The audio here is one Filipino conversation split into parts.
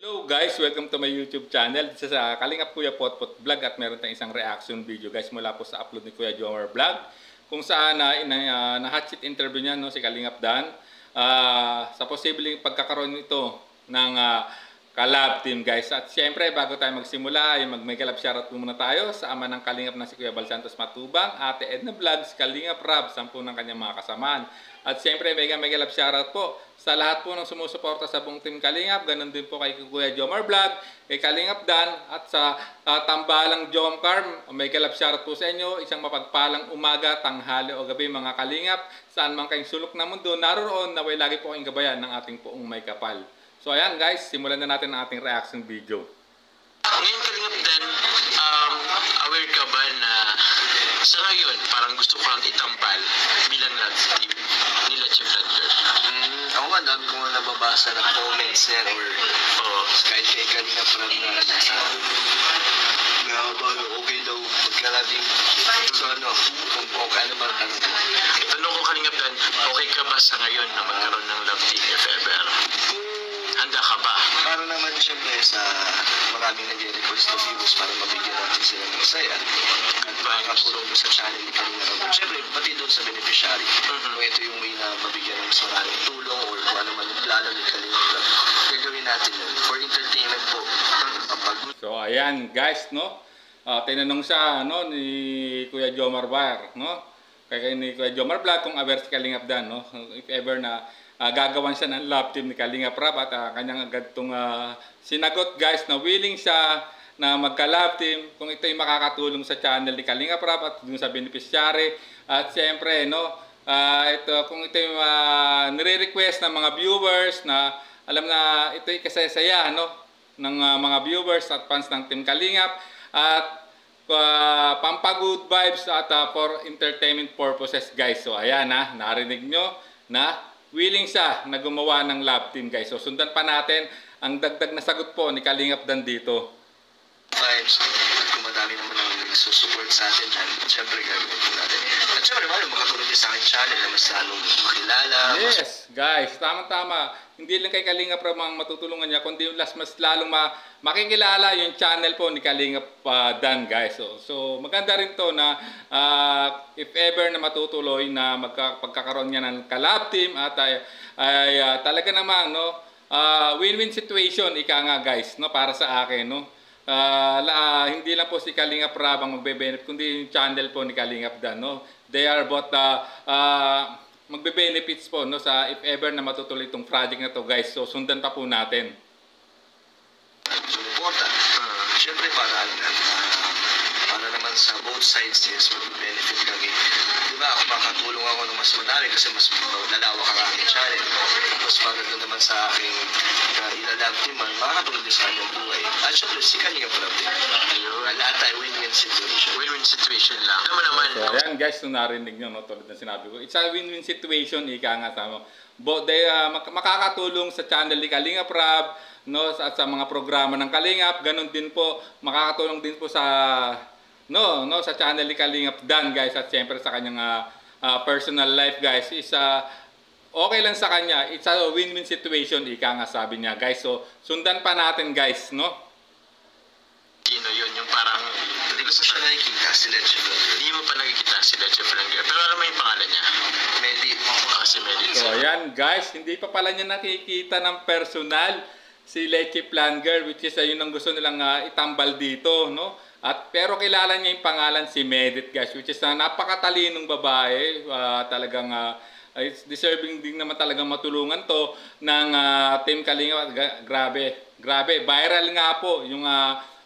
Hello guys, welcome to my YouTube channel. This is Kalingap Kuya Potpot Vlog at meron tayong isang reaction video guys mula po sa upload ni Kuya Jomar Vlog kung saan na-hot seat interview niya si Kalingap Dan sa posibleng pagkakaroon nito ng collab team guys. At siyempre bago tayo magsimula ay may collab shoutout po muna tayo sa ama ng Kalingap na si Kuya Bal Santos Matubang, Ate Edna Vlogs, Kalingap Rab, 10 ng kanyang mga kasamaan. At siyempre may collab shoutout po sa lahat po ng sumusuporta sa buong Team Kalingap, ganun din po kay Kuya Jomar Vlog, kay Kalingap Dan, at sa tambalang Jomcar, may collab shoutout po sa inyo. Isang mapagpalang umaga, tanghali o gabi mga Kalingap, saan man kayong sulok na mundo, naroon naway lagi po kayong gabayan ng ating poong may kapal. So ayan guys, simulan na natin ang ating reaction video. Ngayon Kalingap Dan, aware ka ba na sa ngayon parang gusto ko lang itambal bilang love team nila Chief Lander? Ako nga, dami ko nga nababasa ng comments niya or kahit kay Kalingap Rab na nagsasabi na okay daw magkalabing. So kung okay, ano ba ang tanong? Tanong ko Kalingap Dan, okay ka ba sa ngayon na magkaroon ng love team if ever? Handa ka ba? Para naman siyempre sa maraming nag-request na views para mabigyan natin sila ng masaya at makakatulong sa channel ni Kalingap Rab. Siyempre, pati doon sa beneficiary. Kung ito yung way na mabigyan ng mas maraming tulong or kung ano man yung plano ni Kalingap Rab, gagawin natin yun for entertainment po. So ayan guys, tinanong siya ni Kuya Jomar Vlog, kaya ni Kuya Jomar Vlog kung aware si Kalingap Dan, if ever na gagawan siya ng love team ni Kalingap Rab, at kanyang agad itong sinagot guys na willing siya na magka-love team kung ito ay makakatulong sa channel ni Kalingap Rab at dun sa beneficiary. At siyempre ito, kung ito ay nire-request ng mga viewers na alam na ito ay kasaya ng mga viewers at fans ng Team Kalingap at pampagood vibes at for entertainment purposes guys. So ayan narinig nyo na willing siya na gumawa ng love team guys. So sundan pa natin ang dagdag na sagot po ni Kalingap Dan dito. Vibes at kung madami naman ang nagsusupport sa atin dyan, siyempre gagawin po natin. At siyempre makatulong din sa akin channel na mas lalong makilala. Yes guys, tama-tama. Hindi lang kay Kalingap Rab ang matutulungan niya, kundi mas lalong makikilala yung channel po ni Kalingap Dan guys. So maganda rin to na if ever na matutuloy na pagkakaroon niya ng collab team at ay talaga namang win-win situation ika nga guys para sa akin hindi lang po si Kalingap Rab ang magbe-benefit kundi yung channel po ni Kalingap Dan They are both magbe-benefits po sa if ever na matutuloy itong project na to guys. So sundan pa po natin. Sumuporta. Siyempre para naman sa both sides is mag-benefit kami. Diba ako makatulong ako ng mas madami kasi mas lalawak ang aking channel. Tapos para doon naman sa aking ilalab team makakatulong din sa kanyang buhay. At syempre si Kalingap Rab din. Lahat tayo win-win situation. Win-win situation lang. Naman. So ayan guys, narinig nyo tulad ng sinabi ko. It's a win-win situation ika nga sa makakatulong sa channel ni Kalingap Rab at sa mga programa ng Kalingap. Ganon din po makakatulong din po sa sa channel ni Kalingap Dan guys, at siyempre sa kanyang personal life guys is okay lang sa kanya. It's a win-win situation ika nga sabi niya guys. So sundan pa natin guys yun yung parang hindi ko siya nakikita si Leche Flanger. Hindi mo pa nakikita si Leche Flanger, pero alam mo yung pangalan niya? Medi. Si Medi. So ayan guys, hindi pa pala niya nakikita ng personal si Leche Flanger, which is yun ang gusto nilang itambal dito At pero kilala niya yung pangalan si Medit guys, which is napakatalinong babae, talagang it's deserving din naman talagang matulungan to ng Team Kalingap. Grabe, viral nga po yung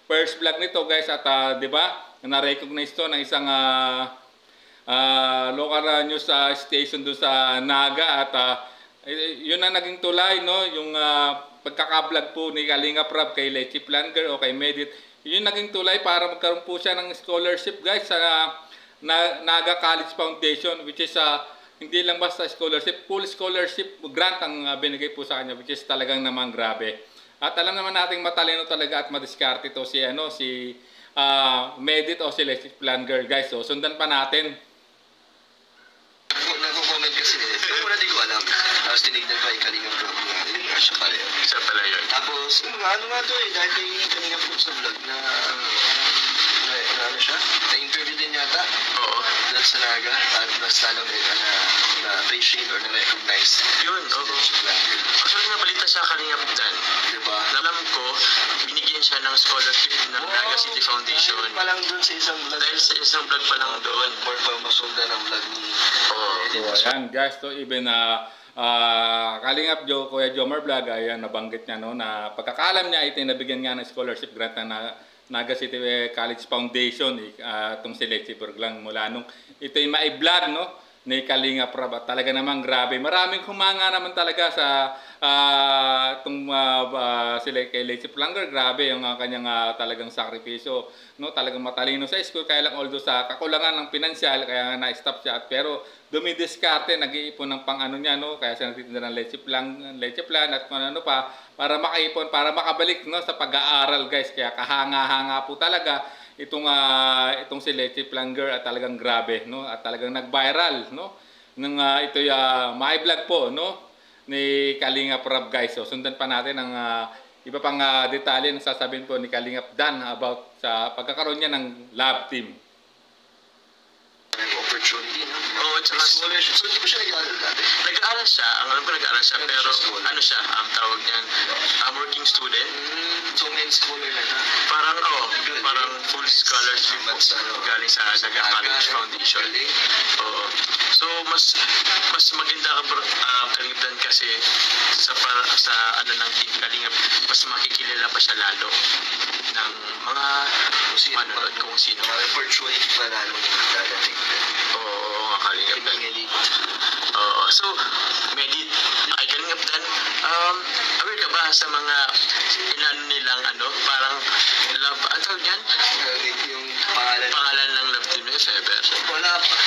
first vlog nito guys, at 'di ba? Na-recognize to ng isang local news station doon sa Naga, at yun ang naging tulay yung pagkaka-vlog po ni Kalingap Rab kay Leche Flanger o kay Medit. Yun naging tulay para magkaroon po siya ng scholarship guys sa Naga College Foundation, which is hindi lang basta scholarship, full scholarship grant ang binigay po sa kanya, which is talagang naman grabe. At alam naman nating matalino talaga at madiskarte to si Medit o si Leche Flanger guys. So sundan pa natin. Nagko-comment kasi pero wala di ko alam. Tapos tinignan ko ay Kalingap Rab. siya pala yun. Isa pala yun. Tapos, ano nga to eh, dahil may kanina po sa vlog na, ano siya, na-interview din yata. Oo. Dahil sa Naga, at mas lalong na-appreciate or na-recognize. Yun, oo. Actually, nabalita sa Kalingap Dan. Diba? Alam ko, binigyan siya ng scholarship ng Naga City Foundation. Dahil pa lang doon sa isang vlog. Dahil sa isang vlog pa lang doon. Or pa masundan ang vlog ni... So ayan guys, to even Kalingap Kuya Jomar Vlog, ayan, nabanggit niya no, na pagkakalam niya ito nabigyan nga ng scholarship grant na Naga City College Foundation, itong si Lexi Berglang mula nung ito'y mai-vlog no, ni Kalingap Rab. At talaga naman grabe, maraming humanga naman talaga sa sila kay Lexi Berglang. Grabe yung kanyang talagang sakripisyo no, talagang matalino sa school, kaya lang although sa kakulangan ng pinansyal kaya na-stop siya, pero dumidiskarte, nag-iipon ng pang-ano niya no, kaya siya nagtitinda ng leche plan at kung ano pa para makaipon, para makabalik no sa pag-aaral guys. Kaya kahanga-hanga po talaga itong si Leche Plan Girl, at talagang grabe no, at talagang nag-viral no nung ito'y mai-vlog po no ni Kalingap Rab guys. So sundan pa natin ang iba pang detalye na sasabihin po ni Kalingap Dan about sa pagkakaroon niya ng lab team. Opportunity, no? Oo, tsaka Scholarship. So, hindi ko siya nag-aaral dati. nag-aaral siya, ang alam ko nag-aaral siya, pero ano siya, tawag niyan, working student. So, main scholar na na. Parang, parang full scholarship galing sa Naga College Foundation. Oo. So, mas maganda ka, Kalingap Dan, kasi sa ano ng team Kalingap, mas makikilala pa siya lalo ng mga manonood kung sino. Mga opportunity pa lalo dadating. Oo, nga Kalingap Dan. Oo. So, Medit, ay Kalingap Dan, aware ka ba sa mga inano nilang parang love, ano tawag yan? Yung pangalan. Pangalan ng love team niya, Feber. Wala pa.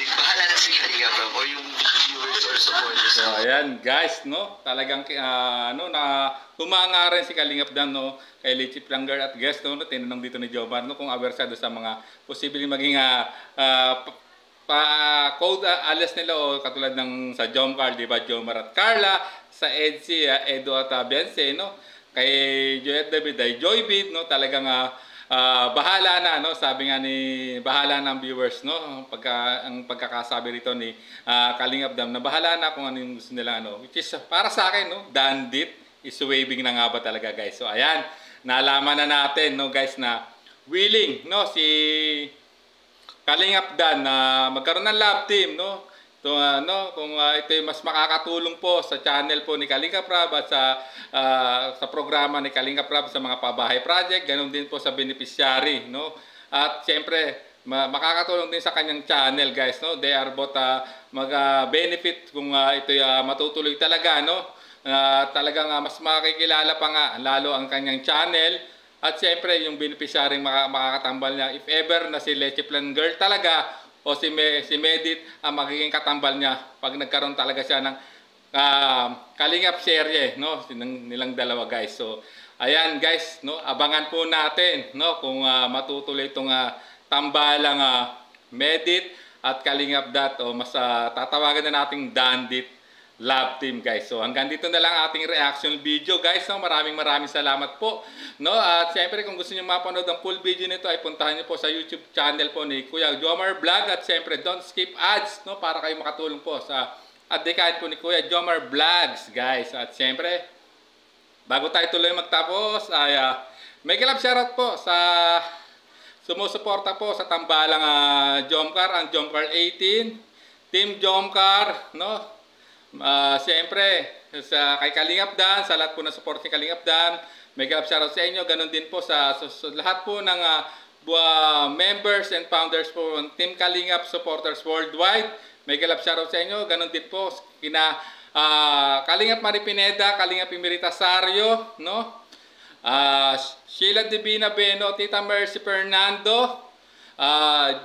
Bahala na si Kalingap Rab or yung viewers or supporters. So ayan guys no, talagang na humanga rin si Kalingap Dan no kay Leche Planger at guest no, tinanong dito ni Jomar no kung aware siya sa mga posibleng maging code alias nila o katulad ng sa Jomcar, di ba, Jomar at Carla, sa Edsy, Edo at Beyonce no, kay Joyet David ay Joybid no, talagang bahala na no, sabi nga ni bahala ng viewers no, ang pagkakasabi rito ni Kalingap Dan na bahala na kung ano yung gusto nila which is para sa akin no, dandit is waving na nga ba talaga guys. So ayan, nalaman na natin no guys na willing no si Kalingap Dan na magkaroon ng lab team no. Kung ito ay mas makakatulong po sa channel po ni Kalingap Rab at sa programa ni Kalingap Rab sa mga pabahay project, ganoon din po sa beneficiary no. At siyempre makakatulong din sa kanyang channel guys no. They are both mag-benefit kung ito ay matutuloy talaga no. Talagang mas makikilala pa nga lalo ang kanyang channel, at siyempre yung beneficiary makakatambal niya if ever na si Leche Plan Girl talaga o si Medit ang magiging katambal niya pag nagkaroon talaga siya ng Kalingap serye no nilang dalawa guys. So ayan guys no, abangan po natin no kung matutuloy itong tambalang Medit at Kalingap Dat o mas tatawagan na nating Dandit lab team guys. So hanggang dito na lang ating reaction video guys no. Maraming salamat po no. At siyempre kung gusto niyo mapanood ang full video nito ay puntahan niyo po sa YouTube channel po ni Kuya Jomar Vlog, at siyempre don't skip ads no para kayo makatulong po sa adikain po ni Kuya Jomar Vlogs guys. At siyempre bago tayo tuloy magtapos ay may love shoutout po sa sumusuporta po sa tambalang Jomcar, ang Jomcar 18 Team Jomcar no. Siyempre sa kay Kalingap Dan, sa lahat po ng support ni Kalingap Dan, may love shoutout sa inyo. Ganon din po sa lahat po ng members and founders po ng Team Kalingap supporters worldwide. May love shoutout sa inyo. Ganon din po kina Kalingap Mari Pineda, Kalingap Emerita Sario no, Sheila Divina Beno, Tita Mercy Fernando,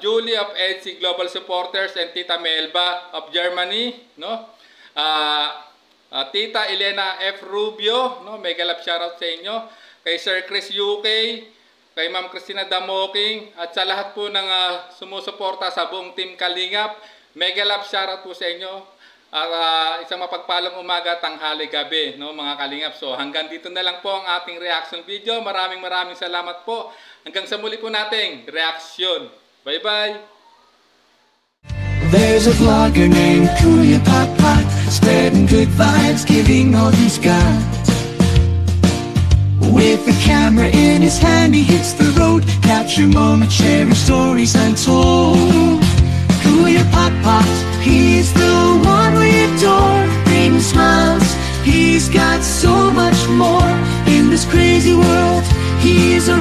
Julie of Edsy Global Supporters, and Tita Melba of Germany no. Tita Elena F. Rubio no, mega love shoutout sa inyo, kay Sir Chris UK, kay Ma'am Christina Damoking, at sa lahat po ng sumusuporta sa buong Team Kalingap, mega love shoutout po sa inyo. Isang mapagpalang umaga, tanghali, gabi, no, mga kalingap. So hanggang dito na lang po ang ating reaction video. Maraming salamat po. Hanggang sa muli po nating reaction. Bye-bye! There's a vlogger named Kuya Pot, spreading good vibes, giving all he's got. With a camera in his hand, he hits the road, capture moments, sharing stories untold. Kuya Pot, he's the one we adore, bringing smiles, he's got so much more. In this crazy world, he is a